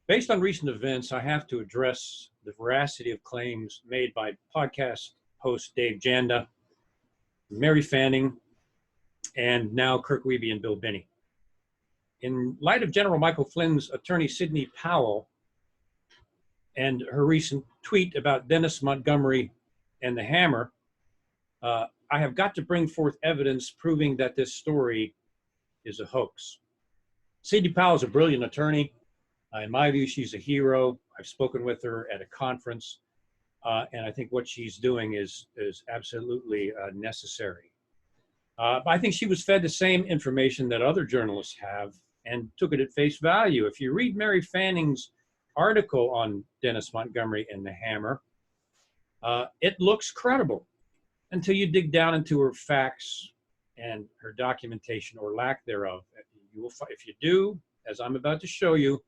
Based on recent events, I have to address the veracity of claims made by podcast host Dave Janda, Mary Fanning, and now Kirk Wiebe and Bill Binney. In light of General Michael Flynn's attorney Sidney Powell and her recent tweet about Dennis Montgomery and the Hammer, I have got to bring forth evidence proving that this story is a hoax. Sidney Powell is a brilliant attorney. In my view, she's a hero. I've spoken with her at a conference, and I think what she's doing is absolutely necessary. I think she was fed the same information that other journalists have and took it at face value. If you read Mary Fanning's article on Dennis Montgomery and the Hammer, it looks credible until you dig down into her facts and her documentation or lack thereof. You will, if you do, as I'm about to show you,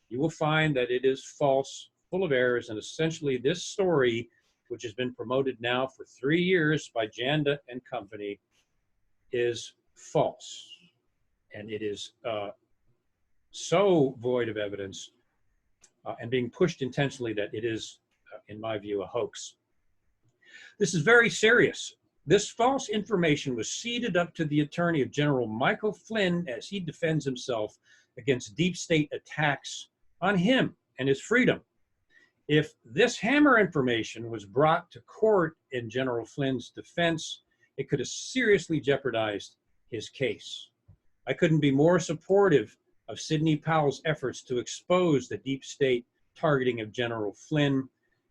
you will find that it is false, full of errors, and essentially this story, which has been promoted now for 3 years by Janda and company, is false. And it is so void of evidence and being pushed intentionally that it is, in my view, a hoax. This is very serious. This false information was seeded up to the attorney of General Michael Flynn as he defends himself against deep state attacks on him and his freedom. If this Hammer information was brought to court in General Flynn's defense, it could have seriously jeopardized his case. I couldn't be more supportive of Sidney Powell's efforts to expose the deep state targeting of General Flynn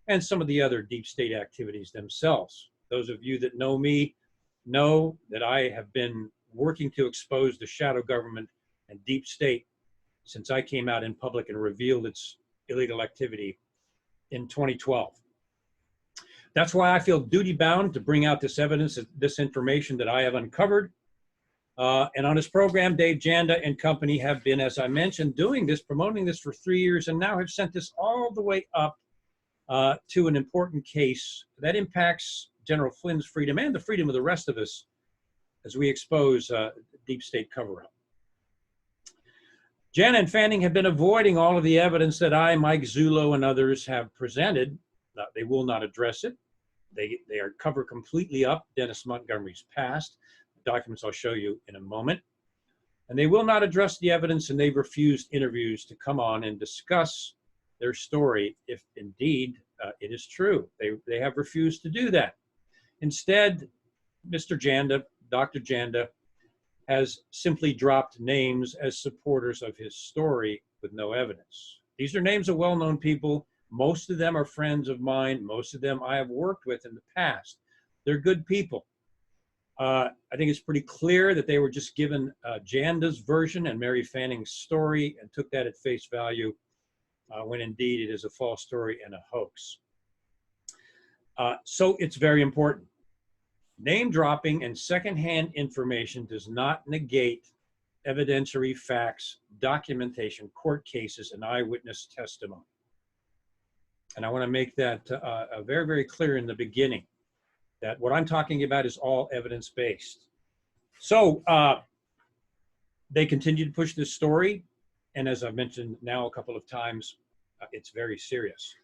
and some of the other deep state activities themselves. Those of you that know me know that I have been working to expose the shadow government and deep state since I came out in public and revealed its illegal activity in 2012. That's why I feel duty-bound to bring out this evidence, this information that I have uncovered. And on this program, Dave Janda and company have been, as I mentioned, doing this, promoting this for 3 years, and now have sent this all the way up to an important case that impacts General Flynn's freedom and the freedom of the rest of us as we expose deep state cover-up. Janda and Fanning have been avoiding all of the evidence that I, Mike Zulu, and others have presented. They will not address it. They are cover completely up Dennis Montgomery's past. The documents I'll show you in a moment. And they will not address the evidence, and they've refused interviews to come on and discuss their story if indeed it is true. They have refused to do that. Instead, Mr. Janda, Dr. Janda, has simply dropped names as supporters of his story with no evidence. These are names of well-known people. Most of them are friends of mine. Most of them I have worked with in the past. They're good people. I think it's pretty clear that they were just given Janda's version and Mary Fanning's story and took that at face value when indeed it is a false story and a hoax. So it's very important. Name dropping and secondhand information does not negate evidentiary facts, documentation, court cases, and eyewitness testimony. And I want to make that very, very clear in the beginning, that what I'm talking about is all evidence-based. So they continue to push this story, and as I've mentioned now a couple of times, it's very serious.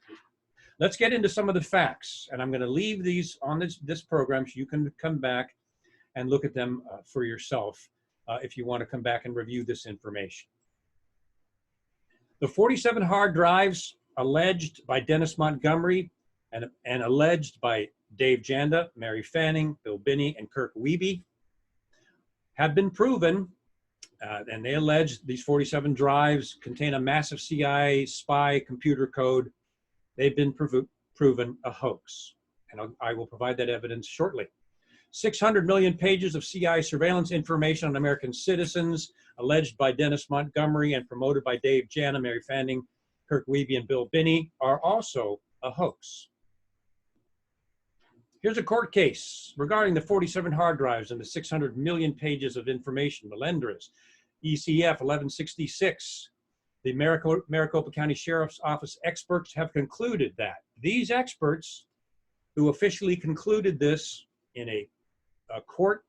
Let's get into some of the facts, and I'm going to leave these on this program so you can come back and look at them for yourself if you want to come back and review this information. The 47 hard drives alleged by Dennis Montgomery and alleged by Dave Janda, Mary Fanning, Bill Binney, and Kirk Wiebe have been proven, and they allege these 47 drives contain a massive CIA spy computer code. They've been proven a hoax, and I will provide that evidence shortly. 600 million pages of CIA surveillance information on American citizens alleged by Dennis Montgomery and promoted by Dave Janda, Mary Fanning, Kirk Wiebe, and Bill Binney are also a hoax. Here's a court case regarding the 47 hard drives and the 600 million pages of information. Melendrez, ECF 1166. The Maricopa County Sheriff's Office experts have concluded that these experts, who officially concluded this in a part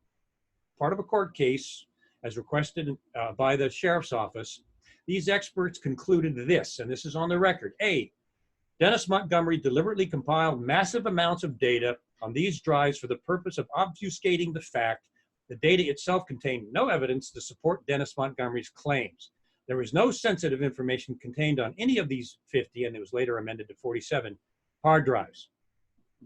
of a court case, as requested by the Sheriff's Office, These experts concluded this, and this is on the record. A, Dennis Montgomery deliberately compiled massive amounts of data on these drives for the purpose of obfuscating the fact the data itself contained no evidence to support Dennis Montgomery's claims. There was no sensitive information contained on any of these 50, and it was later amended to 47, hard drives.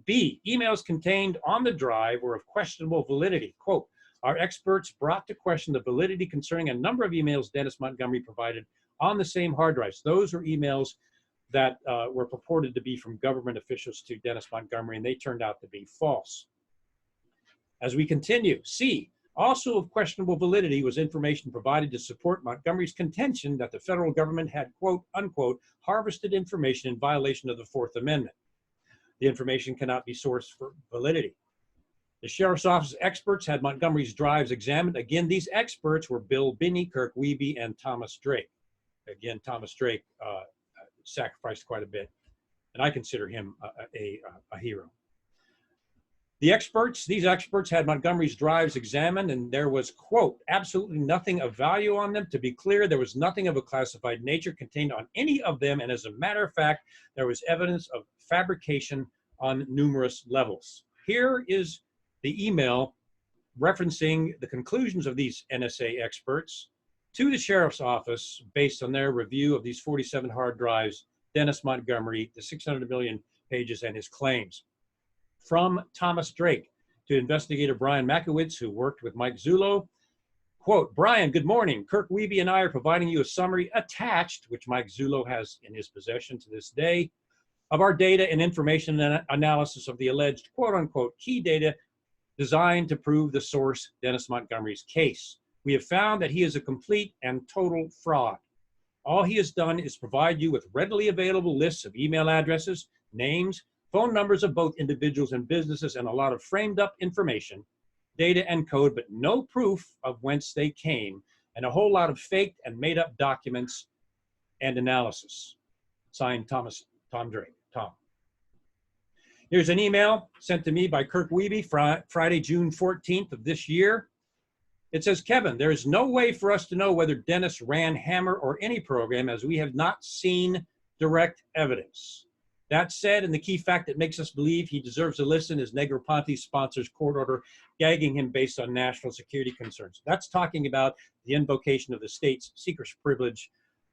B, emails contained on the drive were of questionable validity. Quote, our experts brought to question the validity concerning a number of emails Dennis Montgomery provided on the same hard drives. Those were emails that were purported to be from government officials to Dennis Montgomery, and they turned out to be false. As we continue, C, also of questionable validity was information provided to support Montgomery's contention that the federal government had, quote, unquote, harvested information in violation of the Fourth Amendment. The information cannot be sourced for validity. The Sheriff's Office experts had Montgomery's drives examined. Again, these experts were Bill Binney, Kirk Wiebe, and Thomas Drake. Again, Thomas Drake sacrificed quite a bit, and I consider him a hero. These experts had Montgomery's drives examined, and there was, quote, absolutely nothing of value on them. To be clear, there was nothing of a classified nature contained on any of them, and as a matter of fact, there was evidence of fabrication on numerous levels. Here is the email referencing the conclusions of these NSA experts to the Sheriff's Office based on their review of these 47 hard drives, Dennis Montgomery, the 600 million pages, and his claims. From Thomas Drake to investigator Brian Makowitz, who worked with Mike Zulu. Quote, Brian, good morning. Kirk Wiebe and I are providing you a summary attached, which Mike Zulu has in his possession to this day, of our data and information analysis of the alleged, quote unquote, key data designed to prove the source, Dennis Montgomery's case. We have found that he is a complete and total fraud. All he has done is provide you with readily available lists of email addresses, names, phone numbers of both individuals and businesses, and a lot of framed up information, data and code, but no proof of whence they came, and a whole lot of faked and made up documents and analysis. Signed, Tom Drake, Tom. Here's an email sent to me by Kirk Wiebe, Friday, June 14th of this year. It says, Kevin, there is no way for us to know whether Dennis ran Hammer or any program, as we have not seen direct evidence. That said, and the key fact that makes us believe he deserves a listen is Negroponte sponsors court order gagging him based on national security concerns. That's talking about the invocation of the state's secrets privilege,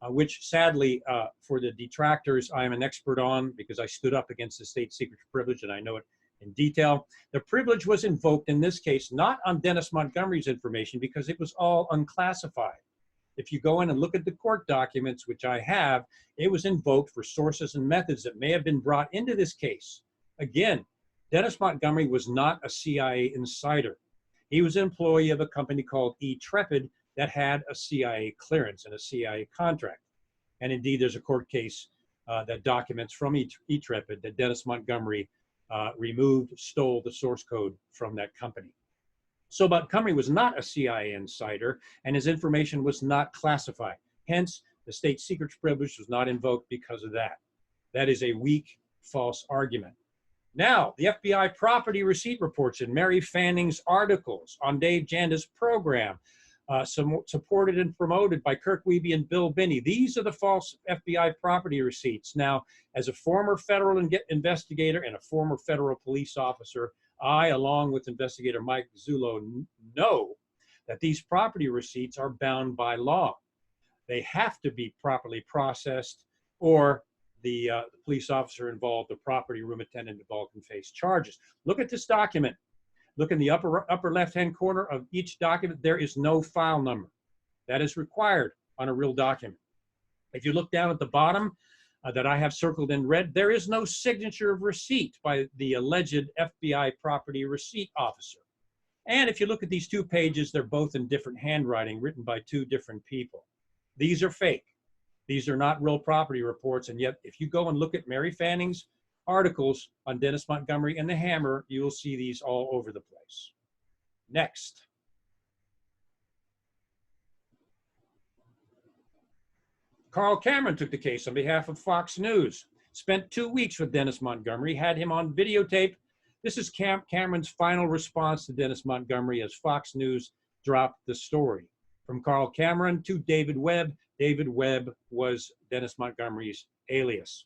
which sadly, for the detractors, I am an expert on because I stood up against the state secrets privilege and I know it in detail. The privilege was invoked in this case, not on Dennis Montgomery's information because it was all unclassified. If you go in and look at the court documents, which I have, it was invoked for sources and methods that may have been brought into this case. Again, Dennis Montgomery was not a CIA insider. He was an employee of a company called E-Trepid that had a CIA clearance and a CIA contract. And indeed, there's a court case that documents from E-Trepid that Dennis Montgomery stole the source code from that company. So Montgomery was not a CIA insider, and his information was not classified. Hence, the state secrets privilege was not invoked because of that. That is a weak, false argument. Now, the FBI property receipt reports in Mary Fanning's articles on Dave Janda's program, supported and promoted by Kirk Wiebe and Bill Binney. These are the false FBI property receipts. Now, as a former federal investigator and a former federal police officer, I, along with investigator Mike Zulu, know that these property receipts are bound by law. They have to be properly processed, or the police officer involved, the property room attendant involved, can face charges. Look at this document. Look in the upper left-hand corner of each document. There is no file number. That is required on a real document. If you look down at the bottom, that I have circled in red, there is no signature of receipt by the alleged FBI property receipt officer. And if you look at these two pages, they're both in different handwriting, written by two different people. These are fake. These are not real property reports. And yet, if you go and look at Mary Fanning's articles on Dennis Montgomery and the Hammer, you will see these all over the place. Next. Carl Cameron took the case on behalf of Fox News, spent 2 weeks with Dennis Montgomery, had him on videotape. This is Cameron's final response to Dennis Montgomery as Fox News dropped the story. From Carl Cameron to David Webb. David Webb was Dennis Montgomery's alias.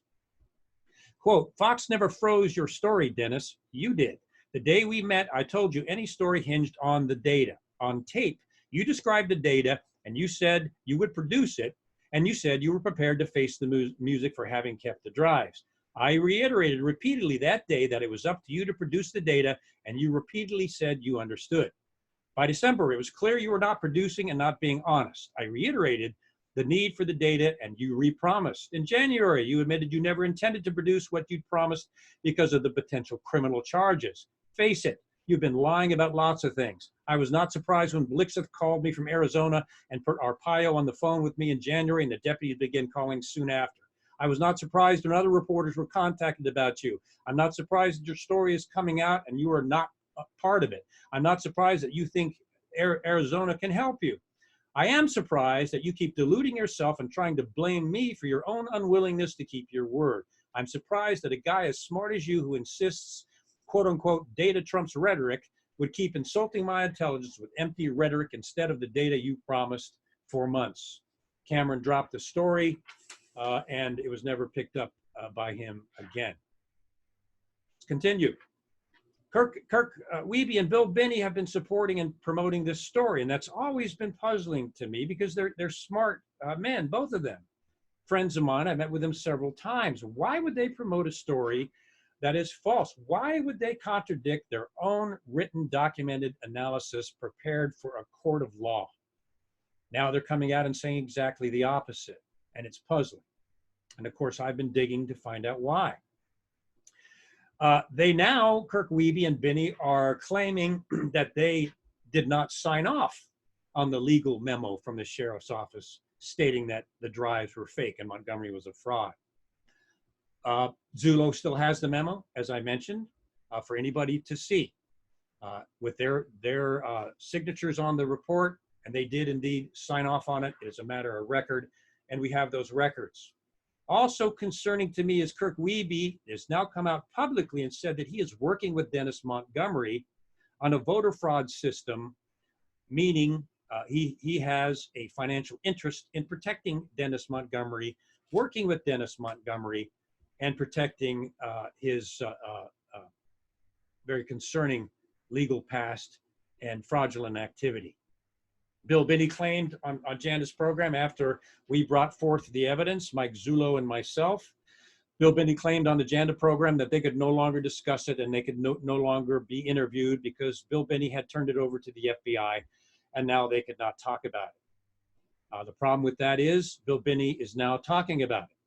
Quote, Fox never froze your story, Dennis. You did. The day we met, I told you any story hinged on the data. On tape, you described the data and you said you would produce it, and you said you were prepared to face the music for having kept the drives. I reiterated repeatedly that day that it was up to you to produce the data, and you repeatedly said you understood. By December, it was clear you were not producing and not being honest. I reiterated the need for the data, and you repromised. In January, you admitted you never intended to produce what you'd promised because of the potential criminal charges. Face it, you've been lying about lots of things. I was not surprised when Blixith called me from Arizona and put Arpaio on the phone with me in January, and the deputies began calling soon after. I was not surprised when other reporters were contacted about you. I'm not surprised that your story is coming out and you are not a part of it. I'm not surprised that you think Arizona can help you. I am surprised that you keep deluding yourself and trying to blame me for your own unwillingness to keep your word. I'm surprised that a guy as smart as you who insists, quote unquote, data trumps rhetoric would keep insulting my intelligence with empty rhetoric instead of the data you promised for months. Cameron dropped the story and it was never picked up by him again. Let's continue. Kirk Wiebe and Bill Binney have been supporting and promoting this story, and that's always been puzzling to me because they're smart men, both of them. Friends of mine, I met with them several times. Why would they promote a story that is false? Why would they contradict their own written, documented analysis prepared for a court of law? Now they're coming out and saying exactly the opposite, and it's puzzling. And of course, I've been digging to find out why. They now, Kirk Wiebe and Binney, are claiming that they did not sign off on the legal memo from the sheriff's office stating that the drives were fake and Montgomery was a fraud. Zulu still has the memo, as I mentioned, for anybody to see with their signatures on the report, and they did indeed sign off on it. It's a matter of record, and we have those records. Also concerning to me is Kirk Wiebe has now come out publicly and said that he is working with Dennis Montgomery on a voter fraud system, meaning he has a financial interest in protecting Dennis Montgomery, working with Dennis Montgomery, and protecting his very concerning legal past and fraudulent activity. Bill Binney claimed on Janda's program after we brought forth the evidence, Mike Zulu and myself, Bill Binney claimed on the Janda program that they could no longer discuss it and they could no longer be interviewed because Bill Binney had turned it over to the FBI and now they could not talk about it. The problem with that is Bill Binney is now talking about it.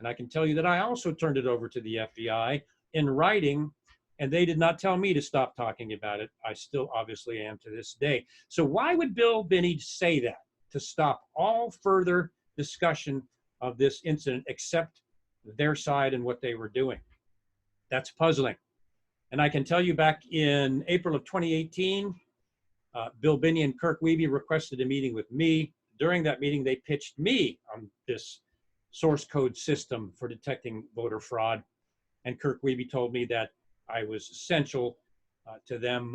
And I can tell you that I also turned it over to the FBI in writing, and they did not tell me to stop talking about it. I still obviously am to this day. So why would Bill Binney say that? To stop all further discussion of this incident except their side and what they were doing. That's puzzling. And I can tell you back in April of 2018, Bill Binney and Kirk Wiebe requested a meeting with me. During that meeting, they pitched me on this source code system for detecting voter fraud. And Kirk Wiebe told me that I was essential to them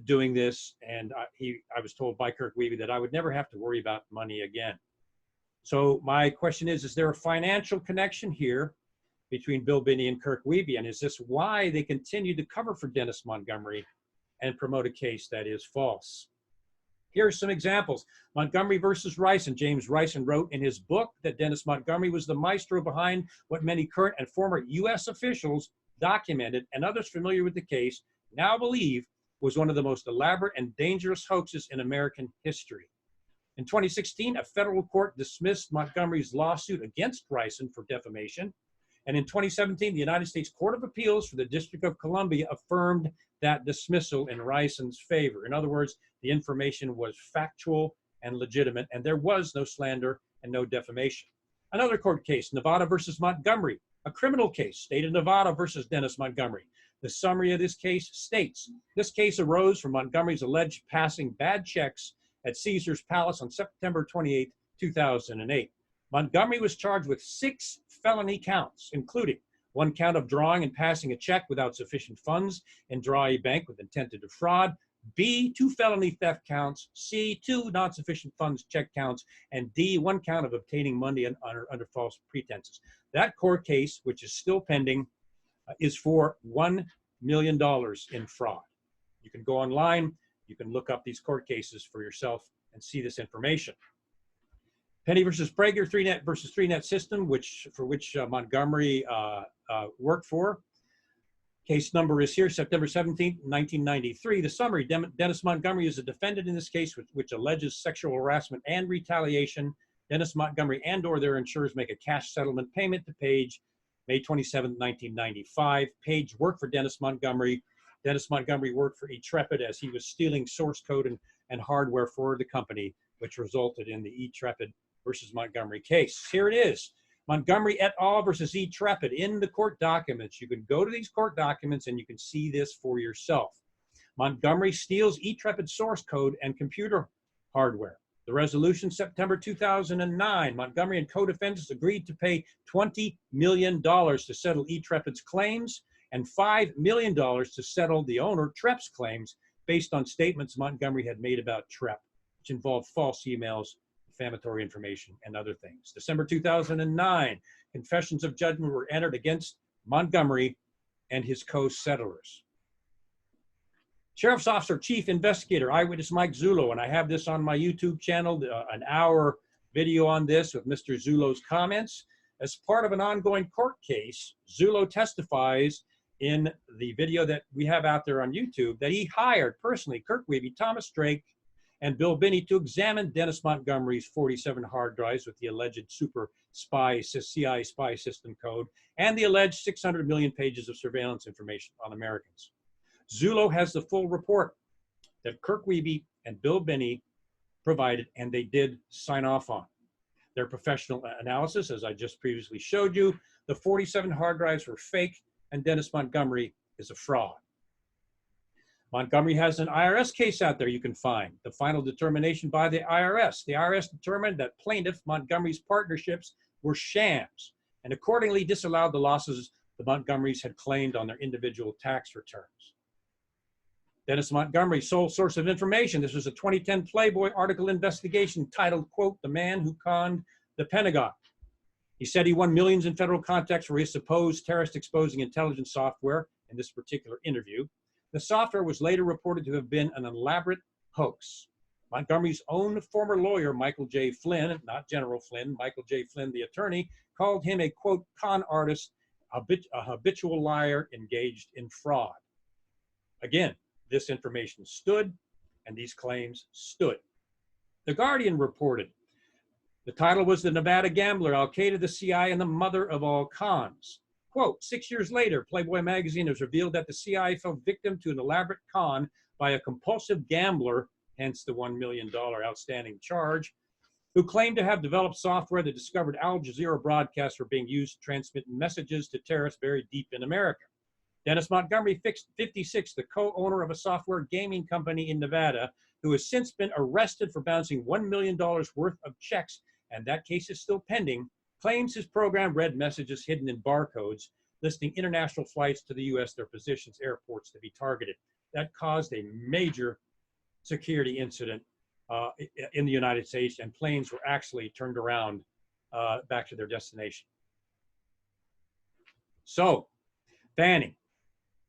doing this. And I was told by Kirk Wiebe that I would never have to worry about money again. So my question is there a financial connection here between Bill Binney and Kirk Wiebe? And is this why they continue to cover for Dennis Montgomery and promote a case that is false? Here are some examples. Montgomery versus Rison. James Rison wrote in his book that Dennis Montgomery was the maestro behind what many current and former U.S. officials documented and others familiar with the case now believe was one of the most elaborate and dangerous hoaxes in American history. In 2016, a federal court dismissed Montgomery's lawsuit against Rison for defamation. And in 2017, the United States Court of Appeals for the District of Columbia affirmed that dismissal in Rison's favor. In other words, the information was factual and legitimate, and there was no slander and no defamation. Another court case, Nevada versus Montgomery, a criminal case, state of Nevada versus Dennis Montgomery. The summary of this case states, this case arose from Montgomery's alleged passing bad checks at Caesar's Palace on September 28, 2008. Montgomery was charged with 6 felony counts, including 1 count of drawing and passing a check without sufficient funds and draw a bank with intent to defraud, B, 2 felony theft counts, C, 2 non-sufficient funds check counts, and D, 1 count of obtaining money under false pretenses. That court case, which is still pending, is for $1 million in fraud. You can go online, you can look up these court cases for yourself and see this information. Penny versus Prager, 3net versus 3net system, for which Montgomery worked for. Case number is here, September 17, 1993. The summary, Dennis Montgomery is a defendant in this case, which alleges sexual harassment and retaliation. Dennis Montgomery and/or their insurers make a cash settlement payment to Page, May 27, 1995. Page worked for Dennis Montgomery. Dennis Montgomery worked for eTrepid as he was stealing source code and hardware for the company, which resulted in the eTrepid versus Montgomery case. Here it is. Montgomery et al. Versus eTrepid in the court documents. You can go to these court documents and you can see this for yourself. Montgomery steals eTrepid source code and computer hardware. The resolution, September 2009. Montgomery and co-defendants agreed to pay $20 million to settle eTrepid's claims and $5 million to settle the owner, Trepp's claims, based on statements Montgomery had made about Trepp, which involved false emails, defamatory information, and other things. December 2009, confessions of judgment were entered against Montgomery and his co-settlers. Sheriff's Officer Chief Investigator Eyewitness Mike Zulu, and I have this on my YouTube channel, an hour video on this with Mr. Zulu's comments. As part of an ongoing court case, Zulu testifies in the video that we have out there on YouTube that he hired personally Kirk Wiebe, Thomas Drake, and Bill Binney to examine Dennis Montgomery's 47 hard drives with the alleged super spy, CIA spy system code, and the alleged 600 million pages of surveillance information on Americans. Zulu has the full report that Kirk Wiebe and Bill Binney provided, and they did sign off on. Their professional analysis, as I just previously showed you, the 47 hard drives were fake, and Dennis Montgomery is a fraud. Montgomery has an IRS case out there you can find. The final determination by the IRS. The IRS determined that plaintiff Montgomery's partnerships were shams and accordingly disallowed the losses the Montgomerys had claimed on their individual tax returns. Dennis Montgomery's sole source of information. This was a 2010 Playboy article investigation titled, quote, "The Man Who Conned the Pentagon." He said he won millions in federal contracts for his supposed terrorist exposing intelligence software in this particular interview. The software was later reported to have been an elaborate hoax. Montgomery's own former lawyer, Michael J. Flynn, not General Flynn, Michael J. Flynn, the attorney, called him a, quote, con artist, a habitual liar engaged in fraud. Again, this information stood, and these claims stood. The Guardian reported, the title was "The Nevada Gambler, Al-Qaeda, the CIA, and the Mother of All Cons." Quote, 6 years later, Playboy magazine has revealed that the CIA fell victim to an elaborate con by a compulsive gambler, hence the $1 million outstanding charge, who claimed to have developed software that discovered Al Jazeera broadcasts were being used to transmit messages to terrorists buried deep in America. Dennis Montgomery, 56, the co-owner of a software gaming company in Nevada, who has since been arrested for bouncing $1 million worth of checks, and that case is still pending, claims his program read messages hidden in barcodes listing international flights to the U.S., their positions, airports to be targeted. That caused a major security incident in the United States, and planes were actually turned around back to their destination. So, Fanning,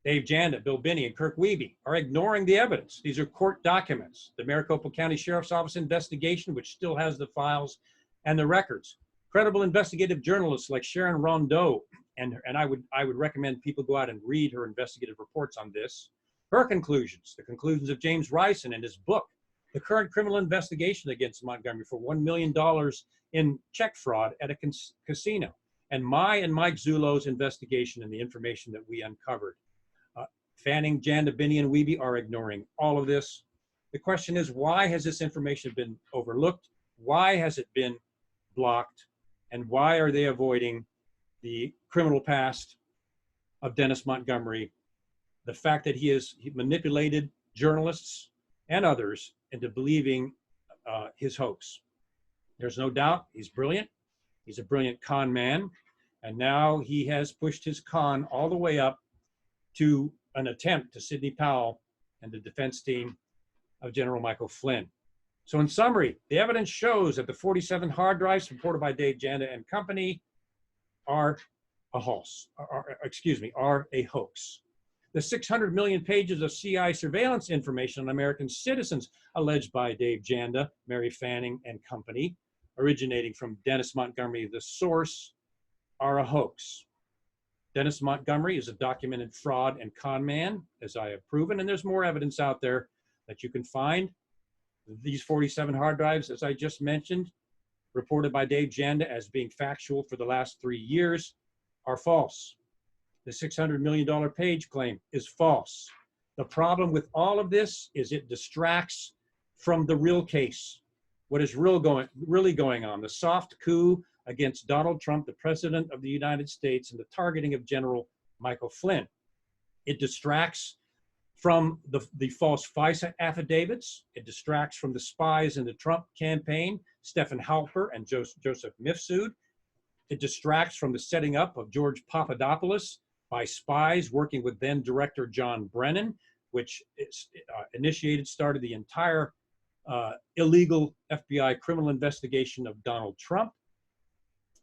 Dave Janda, Bill Binney, and Kirk Wiebe are ignoring the evidence. These are court documents. The Maricopa County Sheriff's Office investigation, which still has the files and the records. Credible investigative journalists like Sharon Rondeau, and I would recommend people go out and read her investigative reports on this. Her conclusions, the conclusions of James Rison in his book, The Current Criminal Investigation Against Montgomery for $1 million in check fraud at a casino, and my and Mike Zulu's investigation and the information that we uncovered. Fanning, Janda, Binney, and Wiebe are ignoring all of this. The question is, why has this information been overlooked? Why has it been blocked? And why are they avoiding the criminal past of Dennis Montgomery, the fact that he manipulated journalists and others into believing his hoax? There's no doubt he's brilliant. He's a brilliant con man. And now he has pushed his con all the way up to an attempt to Sidney Powell and the defense team of General Michael Flynn. So in summary, the evidence shows that the 47 hard drives reported by Dave Janda and company are a hoax. The 600 million pages of CIA surveillance information on American citizens alleged by Dave Janda, Mary Fanning, and company, originating from Dennis Montgomery, the source, are a hoax. Dennis Montgomery is a documented fraud and con man, as I have proven, and there's more evidence out there that you can find. These 47 hard drives, as I just mentioned, reported by Dave Janda as being factual for the last 3 years, are false. The $600 million page claim is false. The problem with all of this is it distracts from the real case. What is really going on, the soft coup against Donald Trump, the President of the United States, and the targeting of General Michael Flynn. It distracts from the false FISA affidavits. It distracts from the spies in the Trump campaign, Stephen Halper and Joseph Mifsud. It distracts from the setting up of George Papadopoulos by spies working with then Director John Brennan, which started the entire illegal FBI criminal investigation of Donald Trump.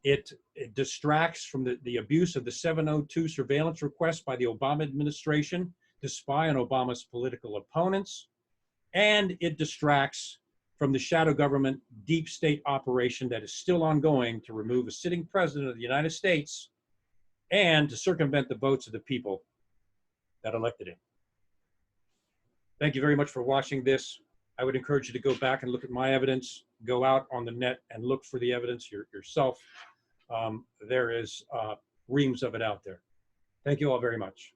It distracts from the abuse of the 702 surveillance request by the Obama administration to spy on Obama's political opponents. And it distracts from the shadow government deep state operation that is still ongoing to remove a sitting president of the United States and to circumvent the votes of the people that elected him. Thank you very much for watching this. I would encourage you to go back and look at my evidence, go out on the net and look for the evidence yourself. There is reams of it out there. Thank you all very much.